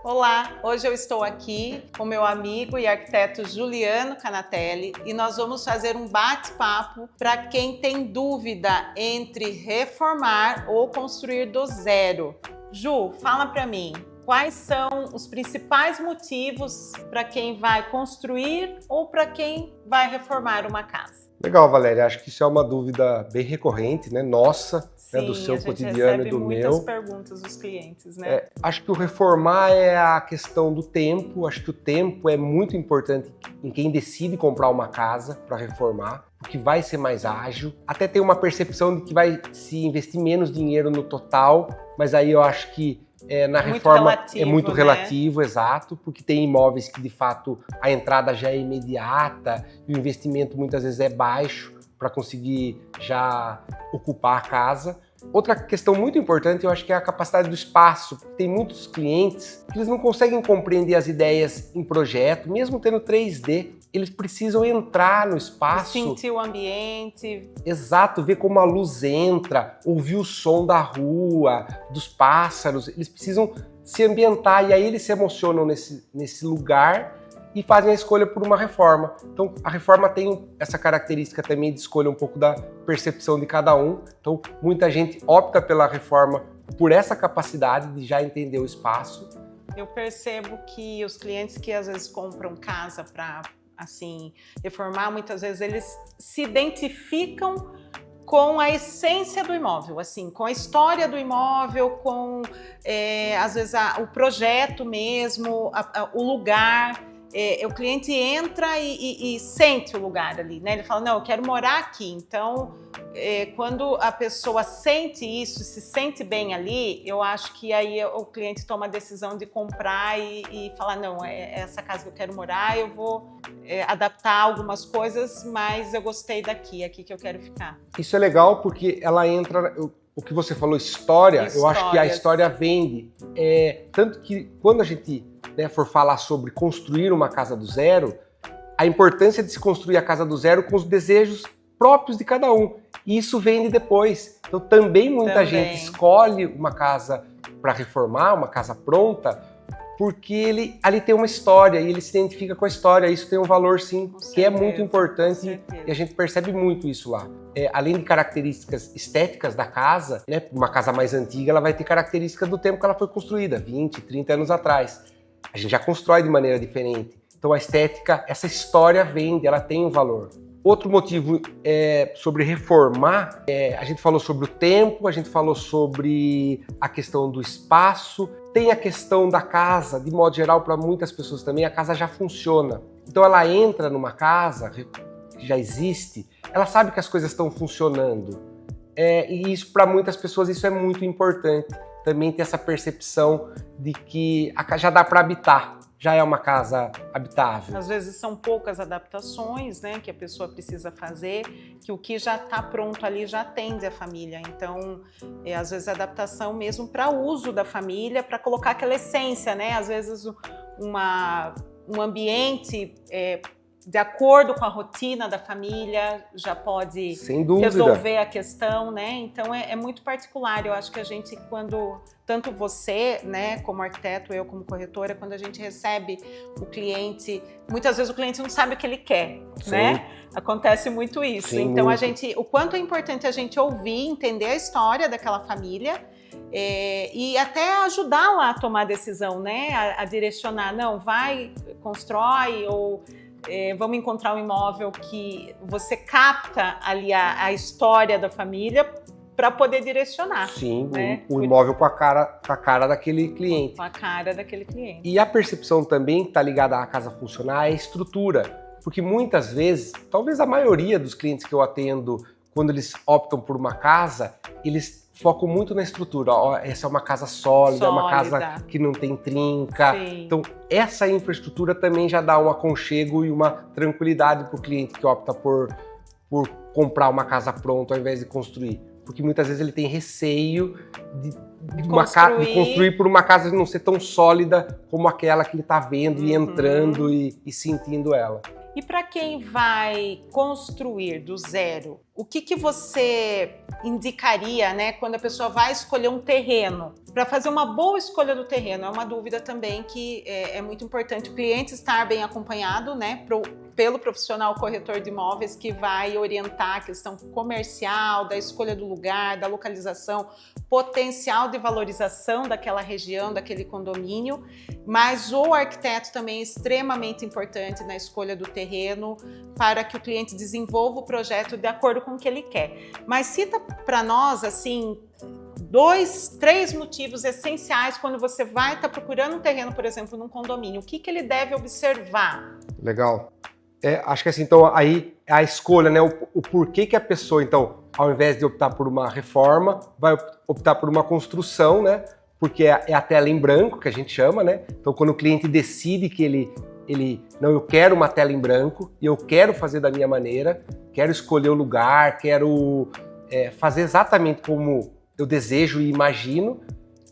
Olá, hoje eu estou aqui com meu amigo e arquiteto Juliano Canatelli e nós vamos fazer um bate-papo para quem tem dúvida entre reformar ou construir do zero. Ju, fala para mim, quais são os principais motivos para quem vai construir ou para quem vai reformar uma casa? Legal, Valéria. Acho que isso é uma dúvida bem recorrente, né? Nossa, Sim, né? Do seu a gente cotidiano e do muitas meu. perguntas dos clientes, né? Acho que o reformar é a questão do tempo. Acho que o tempo é muito importante em quem decide comprar uma casa para reformar, porque vai ser mais ágil. Até tem uma percepção de que vai se investir menos dinheiro no total, mas aí eu acho que na reforma é muito relativo, exato, porque tem imóveis que de fato a entrada já é imediata e o investimento muitas vezes é baixo para conseguir já ocupar a casa. Outra questão muito importante, eu acho que é a capacidade do espaço. Tem muitos clientes que eles não conseguem compreender as ideias em projeto, mesmo tendo 3D, eles precisam entrar no espaço. Sentir o ambiente. Exato, ver como a luz entra, ouvir o som da rua, dos pássaros. Eles precisam se ambientar e aí eles se emocionam nesse lugar e fazem a escolha por uma reforma. Então, a reforma tem essa característica também de escolha um pouco da percepção de cada um. Então, muita gente opta pela reforma por essa capacidade de já entender o espaço. Eu percebo que os clientes que às vezes compram casa para, assim, reformar, muitas vezes eles se identificam com a essência do imóvel, assim, com a história do imóvel, com, às vezes, o projeto mesmo, o lugar. O cliente entra e sente o lugar ali, né? Ele fala, não, eu quero morar aqui. Então, quando a pessoa sente isso, se sente bem ali, eu acho que aí o cliente toma a decisão de comprar e falar, não, é essa casa que eu quero morar, eu vou adaptar algumas coisas, mas eu gostei daqui, é aqui que eu quero ficar. Isso é legal porque ela entra... O que você falou, história, eu acho que a história vende. Tanto que quando a gente for falar sobre construir uma casa do zero, a importância de se construir a casa do zero com os desejos próprios de cada um. E isso vende depois. Então também muita gente escolhe uma casa para reformar, uma casa pronta, porque ali tem uma história e ele se identifica com a história. Isso tem um valor, sim, que é muito importante e a gente percebe muito isso lá. Além de características estéticas da casa, né, uma casa mais antiga, ela vai ter características do tempo que ela foi construída, 20, 30 anos atrás. A gente já constrói de maneira diferente. Então a estética, essa história vende, ela tem um valor. Outro motivo sobre reformar, a gente falou sobre o tempo, a gente falou sobre a questão do espaço, tem a questão da casa, de modo geral, para muitas pessoas também, a casa já funciona. Então ela entra numa casa que já existe, ela sabe que as coisas estão funcionando. E isso, para muitas pessoas, isso é muito importante. Também ter essa percepção de que já dá para habitar. Já é uma casa habitável. Às vezes são poucas adaptações, né, que a pessoa precisa fazer, que o que já está pronto ali já atende a família. Então, às vezes a adaptação mesmo para uso da família, para colocar aquela essência, né? Às vezes um ambiente de acordo com a rotina da família já pode resolver a questão, né? Então é muito particular. Eu acho que a gente, quando tanto você, né, como arquiteto, eu como corretora, quando a gente recebe o cliente, muitas vezes o cliente não sabe o que ele quer, né? Acontece muito isso. Sim, então muito. o quanto é importante a gente ouvir, entender a história daquela família. E até ajudá-la a tomar a decisão, né? A direcionar, não, vai, constrói ou vamos encontrar um imóvel que você capta ali a história da família para poder direcionar. Sim, né? o imóvel com a cara daquele cliente. Com a cara daquele cliente. E a percepção também que está ligada à casa funcionar é a estrutura. Porque muitas vezes, talvez a maioria dos clientes que eu atendo, quando eles optam por uma casa, eles focam muito na estrutura. Essa é uma casa sólida, é uma casa que não tem trinca. Sim. Então, essa infraestrutura também já dá um aconchego e uma tranquilidade para o cliente que opta por comprar uma casa pronta ao invés de construir. Porque muitas vezes ele tem receio de construir por uma casa não ser tão sólida como aquela que ele está vendo e entrando e sentindo ela. E para quem vai construir do zero, o que você indicaria, né, quando a pessoa vai escolher um terreno? Para fazer uma boa escolha do terreno, é uma dúvida também que é muito importante o cliente estar bem acompanhado, né, pelo profissional corretor de imóveis que vai orientar a questão comercial, da escolha do lugar, da localização, potencial de valorização daquela região, daquele condomínio, mas o arquiteto também é extremamente importante na escolha do terreno para que o cliente desenvolva o projeto de acordo com o que ele quer. Mas cita para nós, assim, 2, 3 motivos essenciais quando você vai estar procurando um terreno, por exemplo, num condomínio. O que ele deve observar? Legal. Acho que assim, então, aí a escolha, né, o porquê que a pessoa, então, ao invés de optar por uma reforma, vai optar por uma construção, né, porque é a tela em branco, que a gente chama, né, então quando o cliente decide que não, eu quero uma tela em branco e eu quero fazer da minha maneira, quero escolher o lugar, quero fazer exatamente como eu desejo e imagino,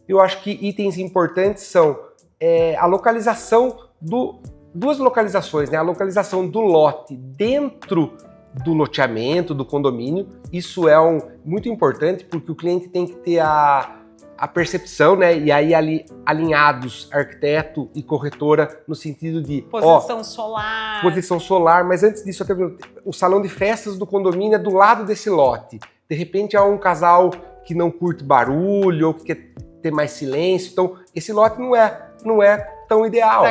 eu acho que itens importantes são a localização duas localizações, né? A localização do lote dentro do loteamento, do condomínio. Isso é muito importante porque o cliente tem que ter a percepção, né? E aí alinhados arquiteto e corretora no sentido de posição solar. Posição solar, mas antes disso o salão de festas do condomínio é do lado desse lote. De repente há um casal que não curte barulho ou que quer ter mais silêncio, então esse lote não é tão ideal para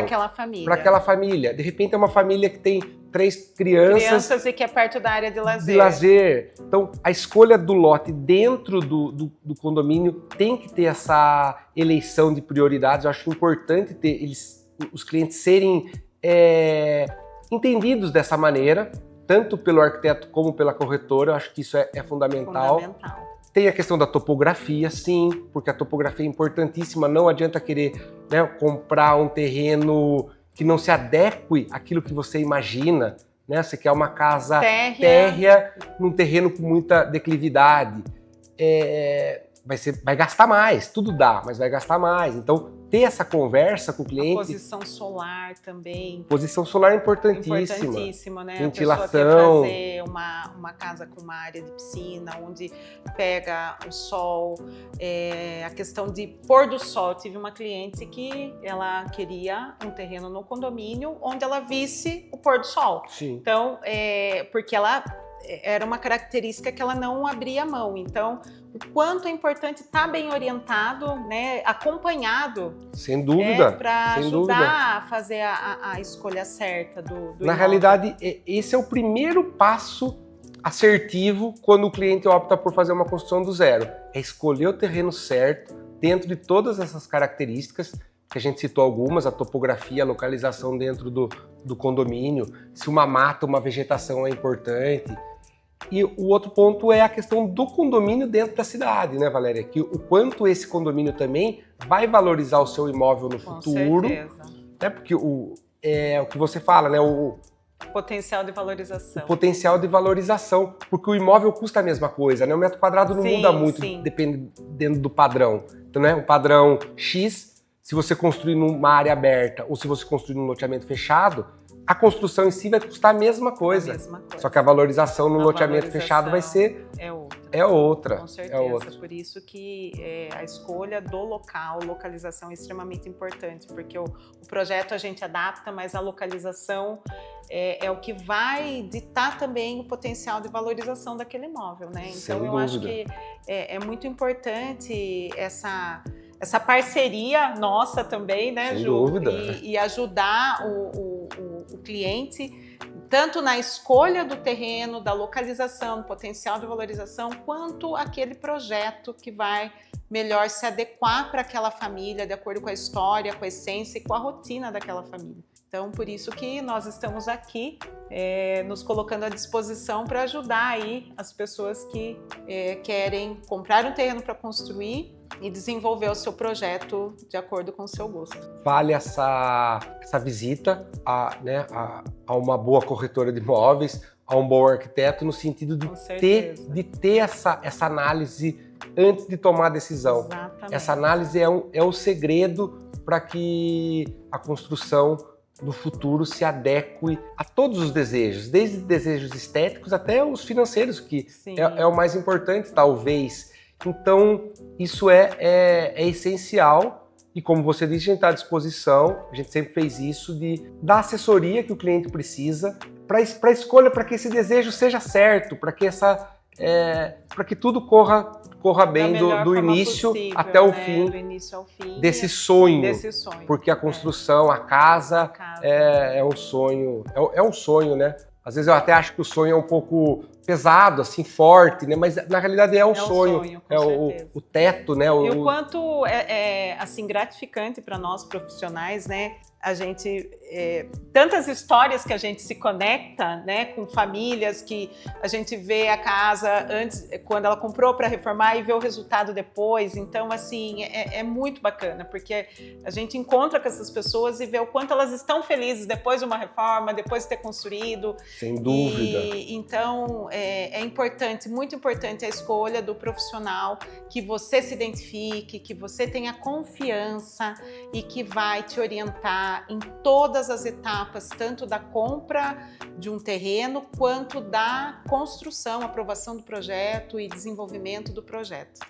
aquela família. De repente é uma família que tem 3 crianças e que é perto da área de lazer. Então a escolha do lote dentro do condomínio tem que ter essa eleição de prioridades. Eu acho importante ter os clientes serem entendidos dessa maneira, tanto pelo arquiteto como pela corretora. Eu acho que isso é fundamental. Tem a questão da topografia, sim, porque a topografia é importantíssima. Não adianta querer, né, comprar um terreno que não se adeque àquilo que você imagina, né? Você quer uma casa térrea num terreno com muita declividade. Vai gastar mais, tudo dá, mas vai gastar mais. Então, ter essa conversa com o cliente. A posição solar também. Posição solar é importantíssima. Importantíssima, né? Ventilação. A pessoa quer fazer uma casa com uma área de piscina, onde pega o sol. A questão de pôr do sol. Eu tive uma cliente que ela queria um terreno no condomínio onde ela visse o pôr do sol. Sim. Então, porque ela era uma característica que ela não abria mão. Então, o quanto é importante estar bem orientado, né, acompanhado. Sem dúvida. Para ajudar a fazer a escolha certa do Na imóvel. realidade, esse é o primeiro passo assertivo quando o cliente opta por fazer uma construção do zero. É escolher o terreno certo, dentro de todas essas características, que a gente citou algumas, a topografia, a localização dentro do condomínio, se uma mata, uma vegetação é importante. E o outro ponto é a questão do condomínio dentro da cidade, né, Valéria? Que o quanto esse condomínio também vai valorizar o seu imóvel no futuro. Certeza. Né? Porque o que você fala, né? O potencial de valorização. O potencial de valorização, porque o imóvel custa a mesma coisa, né? O metro quadrado não muda muito, dependendo do padrão. Então, né, um padrão X, se você construir numa área aberta ou se você construir num loteamento fechado, a construção em si vai custar a mesma coisa. Só que a valorização no loteamento fechado vai ser outra. Com certeza. Por isso que a escolha do local, localização é extremamente importante, porque o projeto a gente adapta, mas a localização é o que vai ditar também o potencial de valorização daquele imóvel, né? Então eu acho que é muito importante essa parceria nossa também, né, Sem Ju? dúvida. E ajudar o cliente, tanto na escolha do terreno, da localização, do potencial de valorização, quanto aquele projeto que vai melhor se adequar para aquela família, de acordo com a história, com a essência e com a rotina daquela família. Então, por isso que nós estamos aqui, nos colocando à disposição para ajudar aí as pessoas que querem comprar um terreno para construir e desenvolver o seu projeto de acordo com o seu gosto. Vale essa visita a uma boa corretora de imóveis, a um bom arquiteto, no sentido de ter essa análise antes de tomar a decisão. Exatamente. Essa análise é o segredo para que a construção no futuro se adeque a todos os desejos, desde desejos estéticos até os financeiros, que é o mais importante, talvez. Então, isso é essencial e, como você disse, a gente está à disposição, a gente sempre fez isso, de dar assessoria que o cliente precisa para a escolha, para que esse desejo seja certo, para que tudo corra bem do início possível, até o né? fim, do início ao fim desse sonho, porque a né? construção, a casa é um sonho, é um sonho, né? Às vezes eu até acho que o sonho é um pouco pesado, assim, forte, né? Mas na realidade é um sonho, com certeza. o teto, né? E o quanto assim, gratificante para nós profissionais, né? A gente, tantas histórias que a gente se conecta, né, com famílias que a gente vê a casa antes, quando ela comprou para reformar e vê o resultado depois. Então, assim, é muito bacana, porque a gente encontra com essas pessoas e vê o quanto elas estão felizes depois de uma reforma, depois de ter construído. Sem dúvida. Então, é importante, muito importante a escolha do profissional, que você se identifique, que você tenha confiança e que vai te orientar em todas as etapas, tanto da compra de um terreno, quanto da construção, aprovação do projeto e desenvolvimento do projeto.